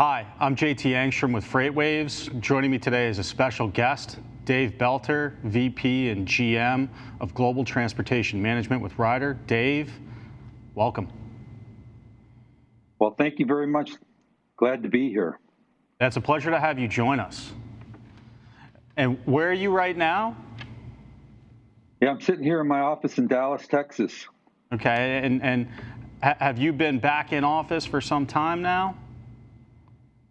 Hi, I'm JT Engstrom with FreightWaves. Joining me today is a special guest, Dave Belter, VP and GM of Global Transportation Management with Ryder. Dave, welcome. Well, thank you very much. Glad to be here. It's a pleasure to have you join us. And where are you right now? Yeah, I'm sitting here in my office in Dallas, Texas. Okay, and have you been back in office for some time now?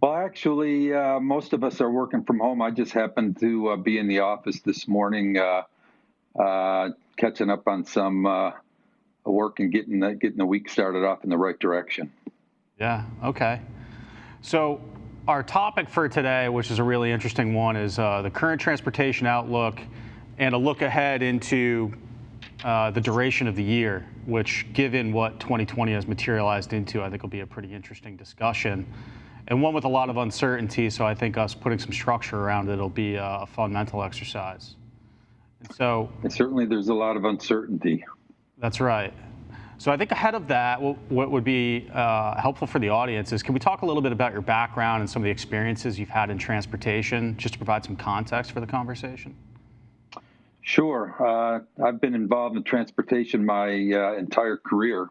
Well, actually, most of us are working from home. I just happened to be in the office this morning, catching up on some work and getting the week started off in the right direction. Yeah, okay. So our topic for today, which is a really interesting one, is the current transportation outlook and a look ahead into the duration of the year, which, given what 2020 has materialized into, I think will be a pretty interesting discussion. And one with a lot of uncertainty, so I think us putting some structure around it will be a fun mental exercise. And certainly there's a lot of uncertainty. That's right. So I think ahead of that, what would be helpful for the audience is, can we talk a little bit about your background and some of the experiences you've had in transportation, just to provide some context for the conversation? Sure. I've been involved in transportation my entire career.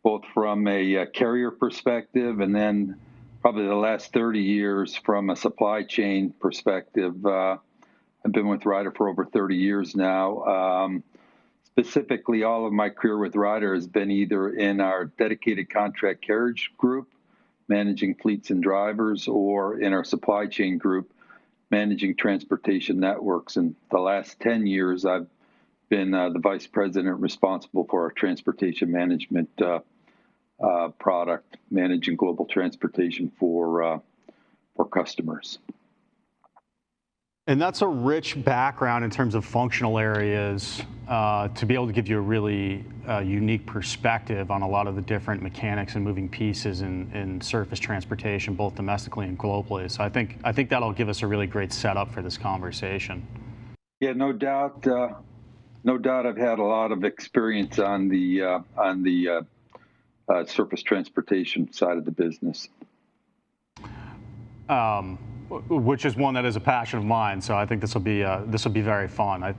Both from a carrier perspective and then probably the last 30 years from a supply chain perspective. I've been with Ryder for over 30 years now. Specifically, all of my career with Ryder has been either in our dedicated contract carriage group, managing fleets and drivers, or in our supply chain group, managing transportation networks. And the last 10 years, I've been the vice president responsible for our transportation management product, managing global transportation for customers. And that's a rich background in terms of functional areas to be able to give you a really unique perspective on a lot of the different mechanics and moving pieces in surface transportation, both domestically and globally. So I think that'll give us a really great setup for this conversation. Yeah, no doubt. No doubt, I've had a lot of experience on the surface transportation side of the business. Which is one that is a passion of mine. So I think this will be very fun.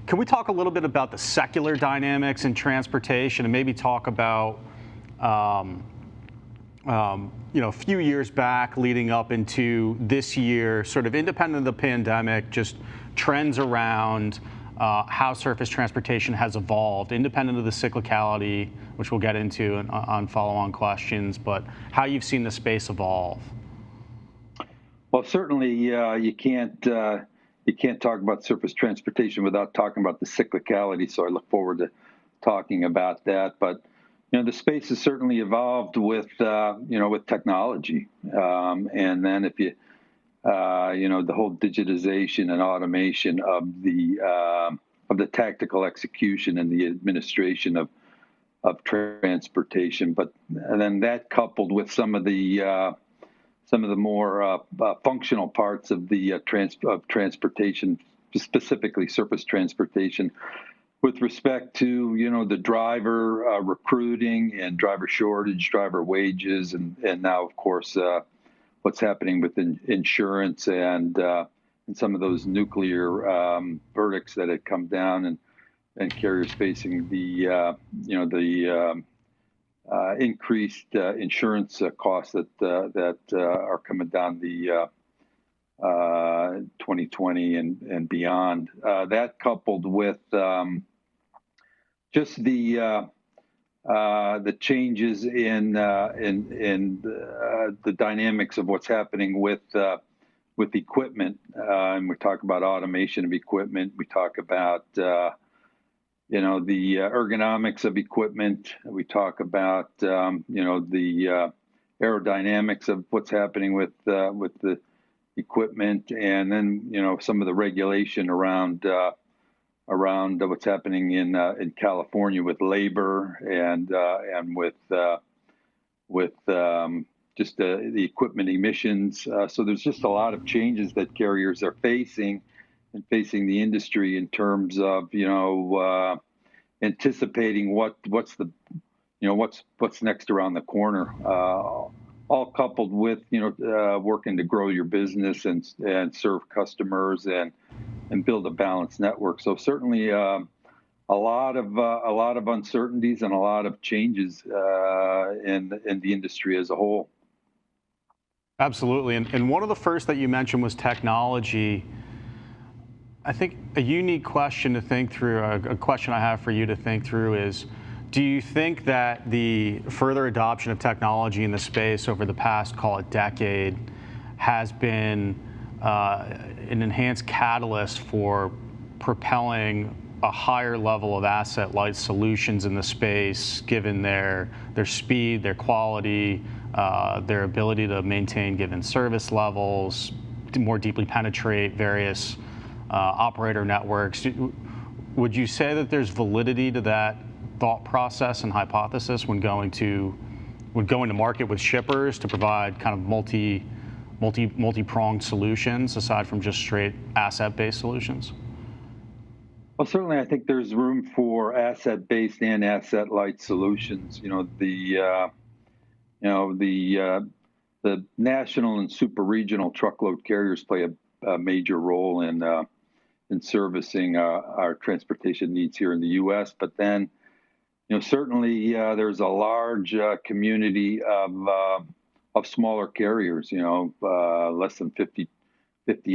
Can we talk a little bit about the secular dynamics in transportation and maybe talk about a few years back leading up into this year, sort of independent of the pandemic, just trends around how surface transportation has evolved, independent of the cyclicality, which we'll get into on follow-on questions, but how you've seen the space evolve. Well, certainly, you can't talk about surface transportation without talking about the cyclicality. So I look forward to talking about that. But the space has certainly evolved with with technology, and then if you the whole digitization and automation of the tactical execution and the administration of transportation, and then that coupled with some of the more functional parts of the transportation, specifically surface transportation, with respect to the driver recruiting and driver shortage, driver wages, and now of course what's happening with insurance and some of those nuclear verdicts that had come down and carriers facing the increased insurance costs that are coming down the 2020 and beyond. That coupled with just the changes in the dynamics of what's happening with equipment, and we talk about automation of equipment. We talk about the ergonomics of equipment. We talk about the aerodynamics of what's happening with the equipment, and then some of the regulation around what's happening in California with labor and with just the equipment emissions. So there's just a lot of changes that carriers are facing the industry in terms of anticipating what's next around the corner. all coupled with working to grow your business and serve customers and build a balanced network. So certainly a lot of uncertainties and a lot of changes in the industry as a whole. Absolutely. And one of the first that you mentioned was technology. I think a unique question to think through, a question I have for you to think through is, do you think that the further adoption of technology in the space over the past, call it decade, has been an enhanced catalyst for propelling a higher level of asset-light solutions in the space, given their speed, their quality, their ability to maintain given service levels, to more deeply penetrate various operator networks? Would you say that there's validity to that thought process and hypothesis when going to market with shippers to provide kind of multi-pronged solutions aside from just straight asset-based solutions? Well, certainly, I think there's room for asset-based and asset-light solutions. The national and super regional truckload carriers play a major role in servicing our transportation needs here in the U.S. But then, certainly there's a large community of smaller carriers. Less than 50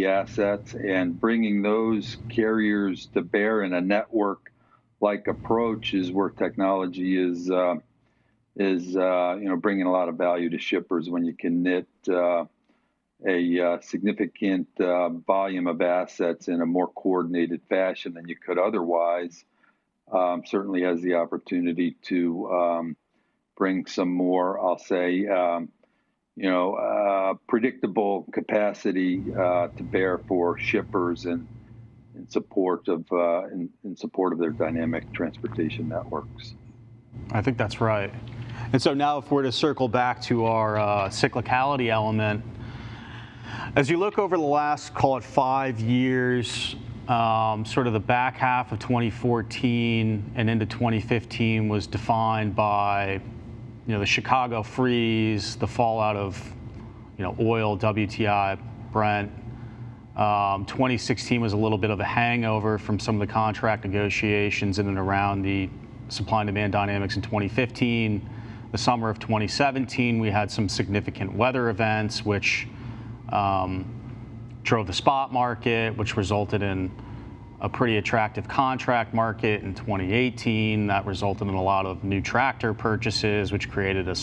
assets, and bringing those carriers to bear in a network-like approach is where technology is bringing a lot of value to shippers when you can knit a significant volume of assets in a more coordinated fashion than you could otherwise. Certainly has the opportunity to bring some more, I'll say, predictable capacity to bear for shippers and in support of their dynamic transportation networks. I think that's right. And so now, if we're to circle back to our cyclicality element, as you look over the last, call it 5 years, sort of the back half of 2014 and into 2015 was defined by the Chicago freeze, the fallout of oil, WTI, Brent. 2016 was a little bit of a hangover from some of the contract negotiations in and around the supply and demand dynamics in 2015. The summer of 2017, we had some significant weather events, which drove the spot market, which resulted in a pretty attractive contract market in 2018. That resulted in a lot of new tractor purchases, which created a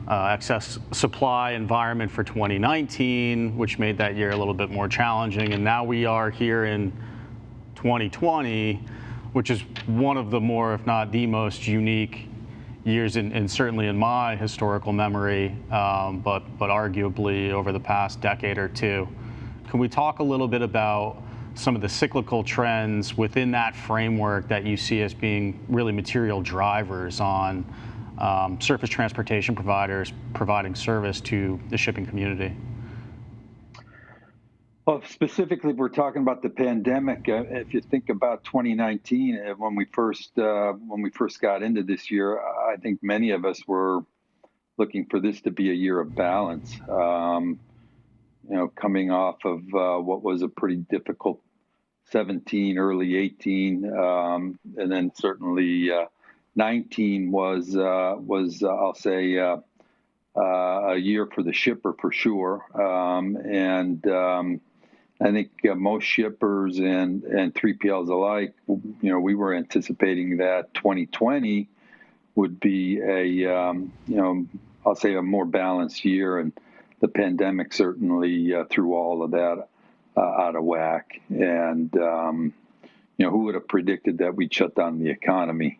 excess supply environment for 2019, which made that year a little bit more challenging. And now we are here in 2020, which is one of the more, if not the most unique years, and certainly in my historical memory, but arguably over the past decade or two. Can we talk a little bit about some of the cyclical trends within that framework that you see as being really material drivers on surface transportation providers providing service to the shipping community? Well, specifically, if we're talking about the pandemic, if you think about 2019, when we first got into this year, I think many of us were looking for this to be a year of balance. Coming off of what was a pretty difficult 17, early 18, and then certainly 19 was I'll say a year for the shipper for sure, and I think most shippers and 3PLs alike, we were anticipating that 2020 would be I'll say a more balanced year, and the pandemic certainly threw all of that out of whack. And who would have predicted that we'd shut down the economy?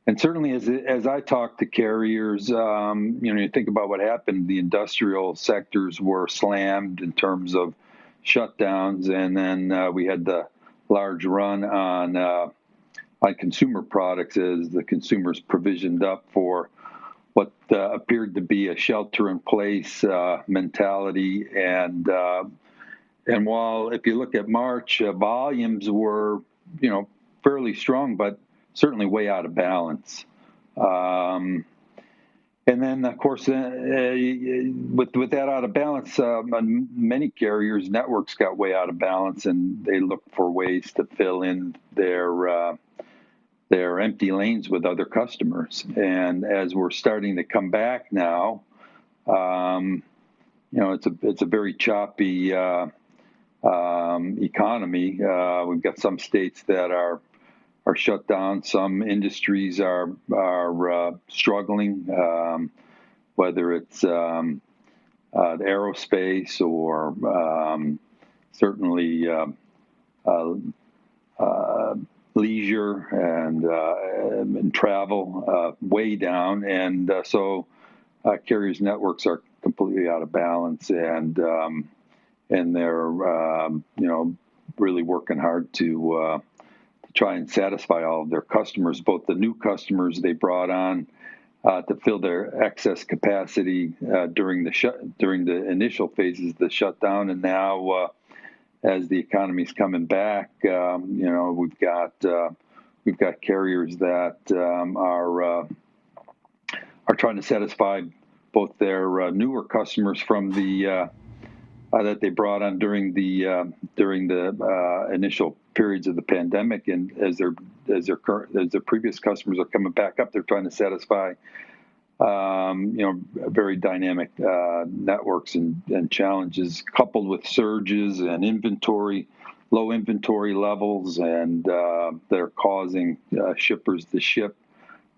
And certainly, as I talk to carriers, you think about what happened. The industrial sectors were slammed in terms of shutdowns, and then we had the large run on consumer products as the consumers provisioned up for what appeared to be a shelter-in-place mentality. And while if you look at March, volumes were fairly strong, but certainly way out of balance. And then, of course, with that out of balance, many carriers' networks got way out of balance, and they look for ways to fill in their empty lanes with other customers. And as we're starting to come back now, it's a very choppy economy. We've got some states that are shut down. Some industries are struggling, whether it's the aerospace or certainly leisure and travel way down. And so carriers' networks are completely out of balance, and they're really working hard to try and satisfy all of their customers, both the new customers they brought on to fill their excess capacity during the initial phases of the shutdown, and now as the economy's coming back, we've got carriers that are trying to satisfy both their newer customers from the that they brought on during the initial periods of the pandemic, and as their previous customers are coming back up, they're trying to satisfy very dynamic networks and challenges, coupled with surges and low inventory levels, and they're causing shippers to ship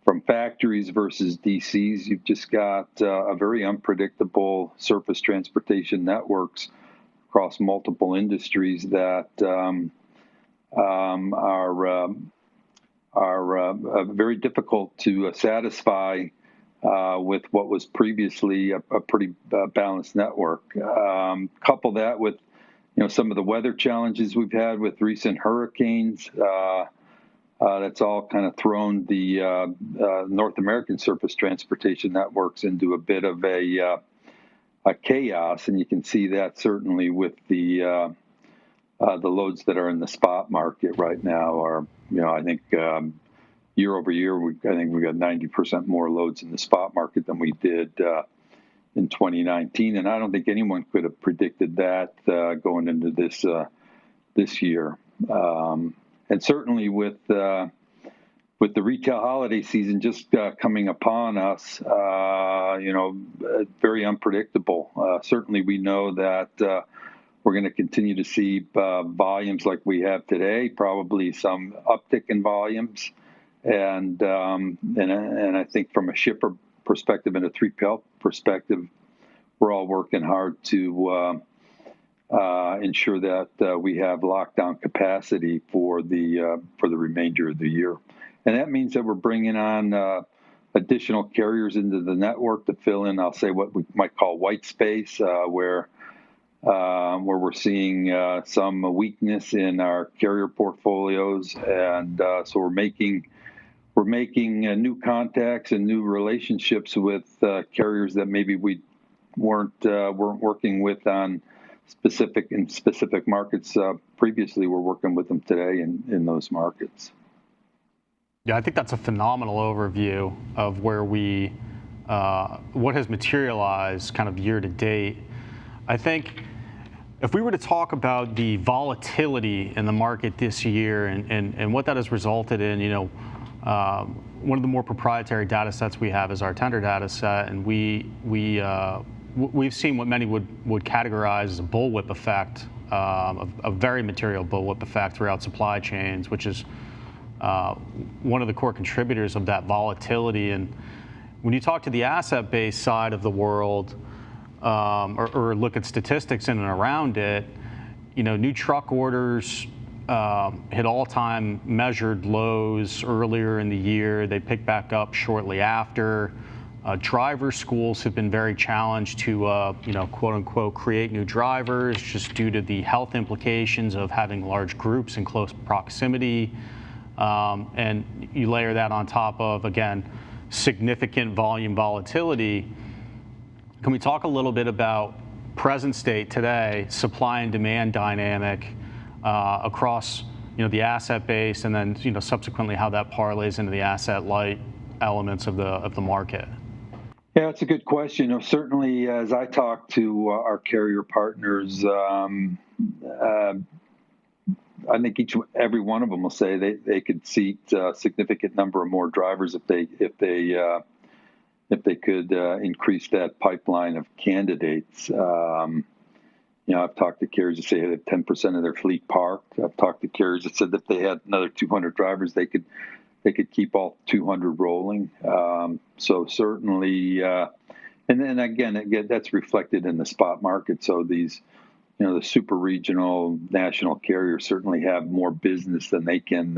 from factories versus DCs. You've just got a very unpredictable surface transportation networks across multiple industries that are very difficult to satisfy with what was previously a pretty balanced network. Couple that with some of the weather challenges we've had with recent hurricanes. That's all kind of thrown the North American surface transportation networks into a bit of a chaos, and you can see that certainly with the loads that are in the spot market right now. Are I think year over year, I think we got 90% more loads in the spot market than we did in 2019, and I don't think anyone could have predicted that going into this year. And certainly with the retail holiday season just coming upon us, very unpredictable. Certainly we know that we're going to continue to see volumes like we have today, probably some uptick in volumes. And I think from a shipper perspective and a 3PL perspective, we're all working hard to ensure that we have lockdown capacity for the remainder of the year, and that means that we're bringing on additional carriers into the network to fill in. I'll say what we might call white space, where we're seeing some weakness in our carrier portfolios, and so we're making new contacts and new relationships with carriers that maybe we weren't working with on specific markets previously. We're working with them today in those markets. Yeah, I think that's a phenomenal overview of where what has materialized kind of year to date. I think if we were to talk about the volatility in the market this year and what that has resulted in, one of the more proprietary data sets we have is our tender data set, and we've seen what many would categorize as a bullwhip effect, a very material bullwhip effect throughout supply chains, which is one of the core contributors of that volatility. And when you talk to the asset-based side of the world, or look at statistics in and around it, new truck orders hit all-time measured lows earlier in the year. They picked back up shortly after. Driver schools have been very challenged to, quote unquote, create new drivers just due to the health implications of having large groups in close proximity. And you layer that on top of, again, significant volume volatility. Can we talk a little bit about present state today, supply and demand dynamic across, the asset base, and then, subsequently how that parlays into the asset light elements of the market? Yeah, it's a good question. Certainly, as I talk to our carrier partners, I think every one of them will say they could seat a significant number of more drivers if they could increase that pipeline of candidates. I've talked to carriers that say they have 10% of their fleet parked. I've talked to carriers that said that they had another 200 drivers, they could keep all 200 rolling. So certainly, and then again, that's reflected in the spot market. So these, the super regional national carriers certainly have more business than they can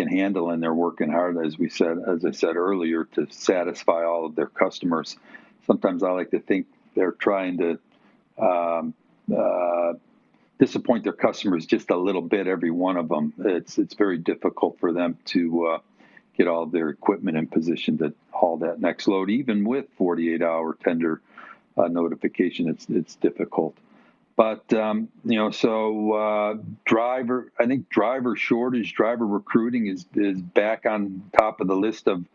handle, and they're working hard, as I said earlier, to satisfy all of their customers. Sometimes I like to think they're trying to disappoint their customers just a little bit, every one of them. It's very difficult for them to get all of their equipment in position to haul that next load, even with 48-hour tender notification. It's difficult. But I think driver shortage, driver recruiting is back on top of the list of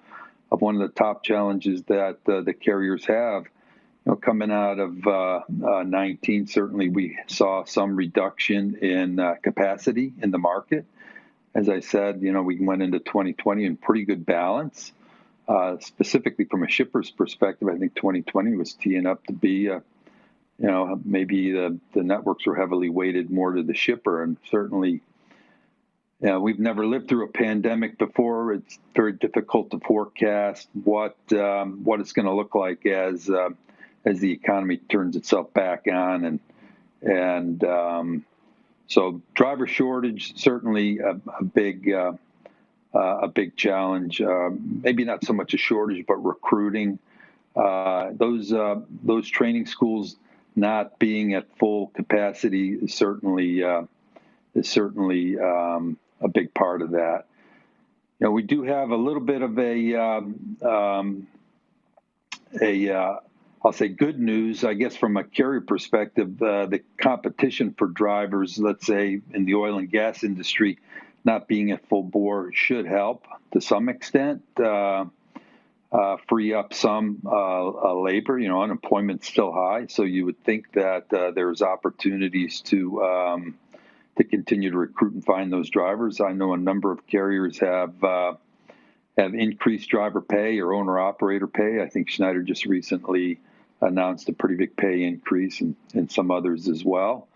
one of the top challenges that the carriers have. Coming out of 19, certainly we saw some reduction in capacity in the market. As I said, we went into 2020 in pretty good balance. Specifically from a shipper's perspective, I think 2020 was teeing up to be, maybe the networks were heavily weighted more to the shipper. And certainly, we've never lived through a pandemic before. It's very difficult to forecast what it's going to look like as the economy turns itself back on, and so driver shortage certainly a big challenge. Maybe not so much a shortage, but recruiting. Those training schools not being at full capacity is certainly a big part of that. We do have a little bit of I'll say good news, I guess, from a carrier perspective. The competition for drivers, let's say in the oil and gas industry, not being at full bore should help to some extent, free up some labor. Unemployment's still high, so you would think that there's opportunities to continue to recruit and find those drivers. I know a number of carriers have increased driver pay or owner-operator pay. I think Schneider just recently announced a pretty big pay increase, and some others as well.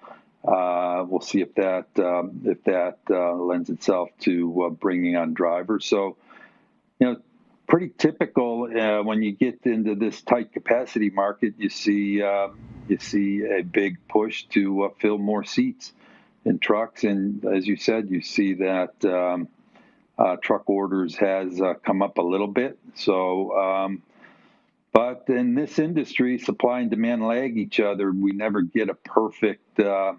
We'll see if that lends itself to bringing on drivers. So, pretty typical when you get into this tight capacity market. You see a big push to fill more seats in trucks, and as you said, you see that truck orders has come up a little bit. So, but in this industry, supply and demand lag each other. We never get a perfect swing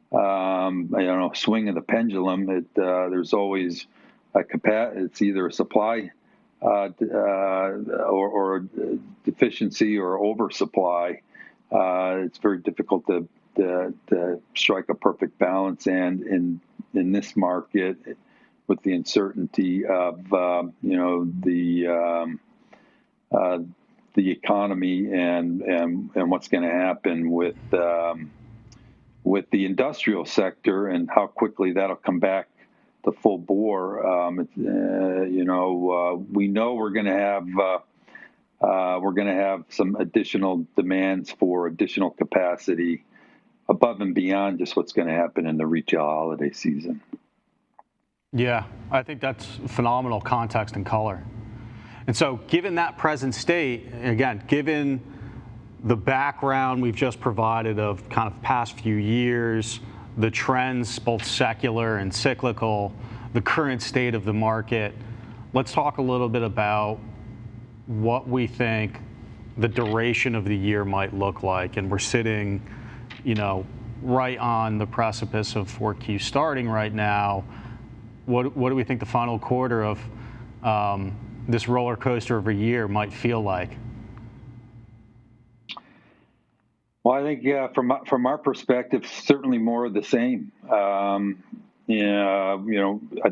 of the pendulum. There's always it's either a supply or deficiency or oversupply. It's very difficult to strike a perfect balance, and in this market, with the uncertainty of the economy and what's going to happen with the industrial sector and how quickly that'll come back to full bore. We know we're going to have some additional demands for additional capacity above and beyond just what's going to happen in the retail holiday season. Yeah, I think that's phenomenal context and color. And so given that present state, again, given the background we've just provided of kind of past few years, the trends, both secular and cyclical, the current state of the market, let's talk a little bit about what we think the duration of the year might look like. And we're sitting, right on the precipice of 4Q starting right now. What do we think the final quarter of this roller coaster of a year might feel like? Well, I think from our perspective, certainly more of the same. I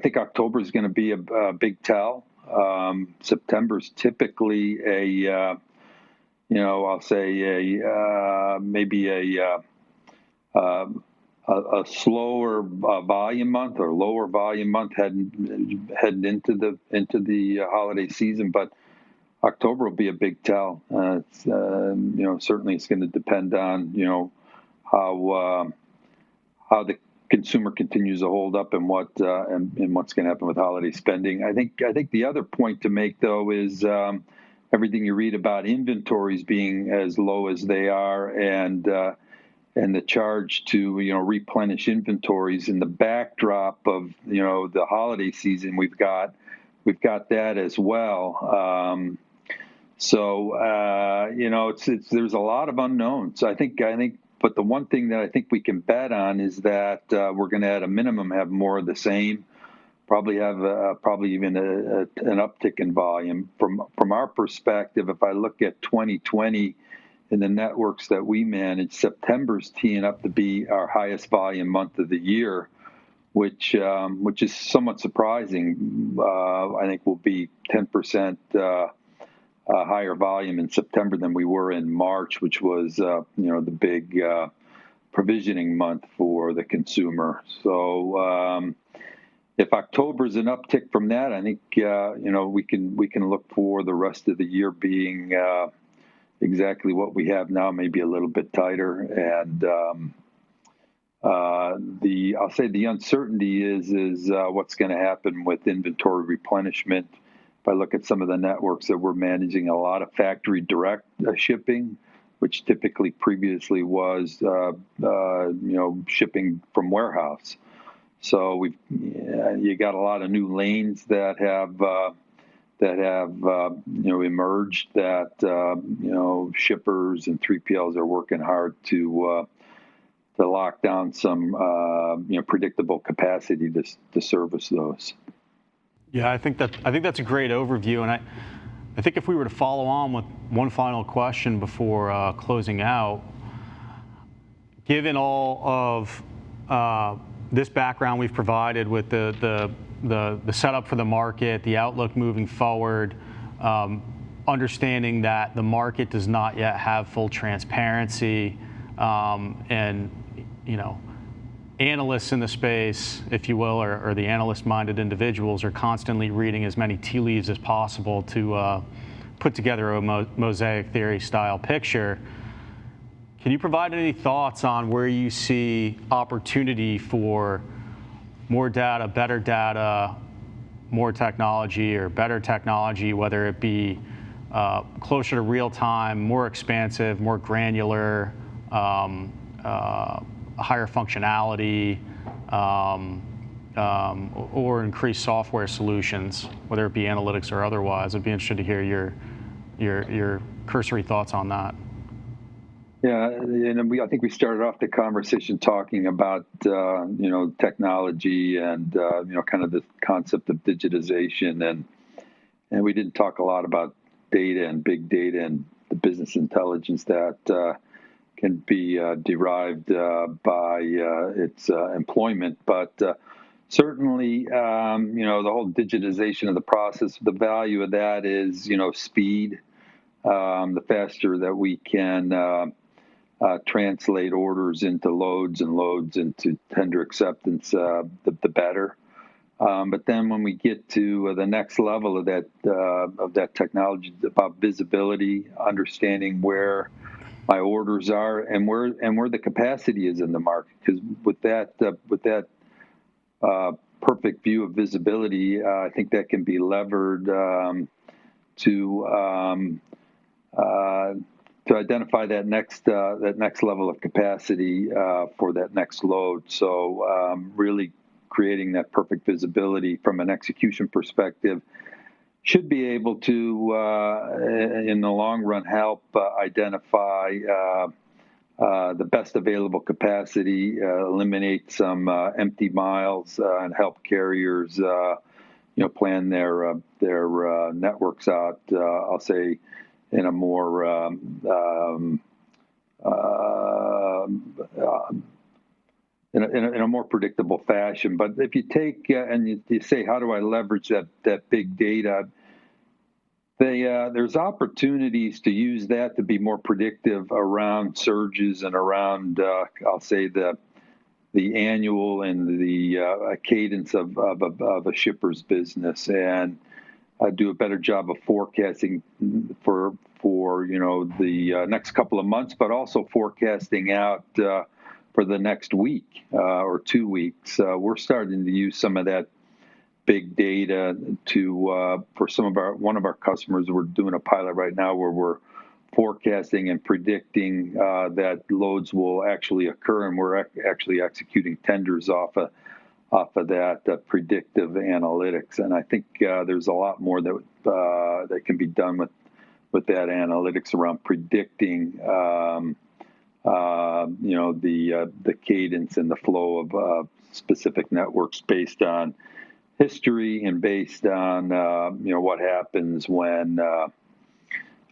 think October is going to be a big tell. September's typically a I'll say maybe a slower volume month or lower volume month heading into the holiday season, but October will be a big tell. Certainly it's going to depend on how the consumer continues to hold up and what's going to happen with holiday spending. I think the other point to make though is everything you read about inventories being as low as they are, and the charge to replenish inventories in the backdrop of the holiday season. We've got that as well. There's a lot of unknowns. I think, but the one thing that I think we can bet on is that we're going to, at a minimum, have more of the same. Probably have even an uptick in volume. From our perspective, if I look at 2020 in the networks that we manage, September's teeing up to be our highest volume month of the year, which is somewhat surprising. I think we'll be 10%. Higher volume in September than we were in March, which was the big provisioning month for the consumer. So if October's an uptick from that, I think we can look for the rest of the year being exactly what we have now, maybe a little bit tighter. And I'll say the uncertainty is what's going to happen with inventory replenishment. If I look at some of the networks that we're managing, a lot of factory direct shipping, which typically previously was shipping from warehouse. So you got a lot of new lanes that have emerged that shippers and 3PLs are working hard to lock down some predictable capacity to service those. Yeah, I think that's a great overview, and I think if we were to follow on with one final question before closing out, given all of this background we've provided with the setup for the market, the outlook moving forward, understanding that the market does not yet have full transparency, and analysts in the space, if you will, or the analyst-minded individuals are constantly reading as many tea leaves as possible to put together a mosaic theory style picture. Can you provide any thoughts on where you see opportunity for more data, more technology, or better technology, whether it be closer to real time, more expansive, more granular, higher functionality, or increased software solutions, whether it be analytics or otherwise? I'd be interested to hear your cursory thoughts on that. Yeah, and I think we started off the conversation talking about technology and kind of the concept of digitization, and we didn't talk a lot about data and big data and the business intelligence that can be derived by its employment. But certainly, the whole digitization of the process, the value of that is, speed. The faster that we can translate orders into loads and loads into tender acceptance, the better. But then when we get to the next level of that technology, it's about visibility, understanding where my orders are and where the capacity is in the market. Because with that perfect view of visibility, I think that can be levered to identify that next level of capacity for that next load. So really creating that perfect visibility from an execution perspective should be able to, in the long run, help identify the best available capacity, eliminate some empty miles, and help carriers, plan their networks out. I'll say in a more in a more predictable fashion. But if you take and you say, how do I leverage that big data? There's opportunities to use that to be more predictive around surges and around, I'll say, the annual and the cadence of a shipper's business, and do a better job of forecasting for the next couple of months, but also forecasting out for the next week or 2 weeks. We're starting to use some of that big data to for one of our customers. We're doing a pilot right now where we're forecasting and predicting that loads will actually occur, and we're actually executing tenders off of that predictive analytics. And I think there's a lot more that can be done with that analytics around predicting the cadence and the flow of specific networks based on history and based on what happens when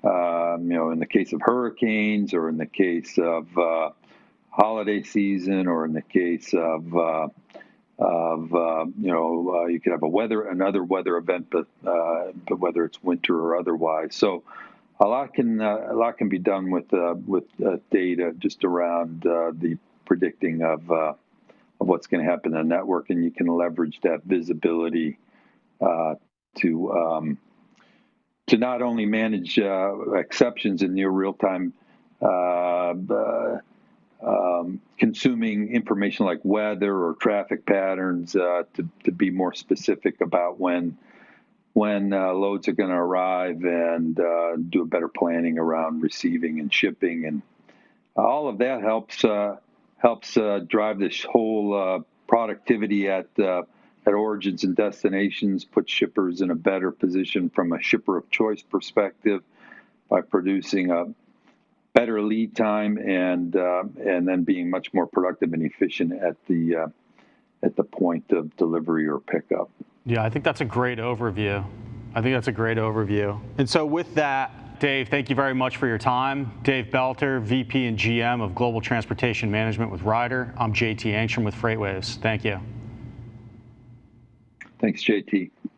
in the case of hurricanes, or in the case of holiday season, or in the case of you could have another weather event, but whether it's winter or otherwise. So a lot can be done with data just around the predicting of what's going to happen in the network, and you can leverage that visibility to not only manage exceptions in near real time, consuming information like weather or traffic patterns to be more specific about when loads are going to arrive, and do a better planning around receiving and shipping, and all of that helps drive this whole productivity at origins and destinations, put shippers in a better position from a shipper of choice perspective by producing a better lead time, and then being much more productive and efficient at the point of delivery or pickup. Yeah, I think that's a great overview. And so with that, Dave, thank you very much for your time. Dave Belter, VP and GM of Global Transportation Management with Ryder. I'm JT Engstrom with FreightWaves. Thank you. Thanks, JT.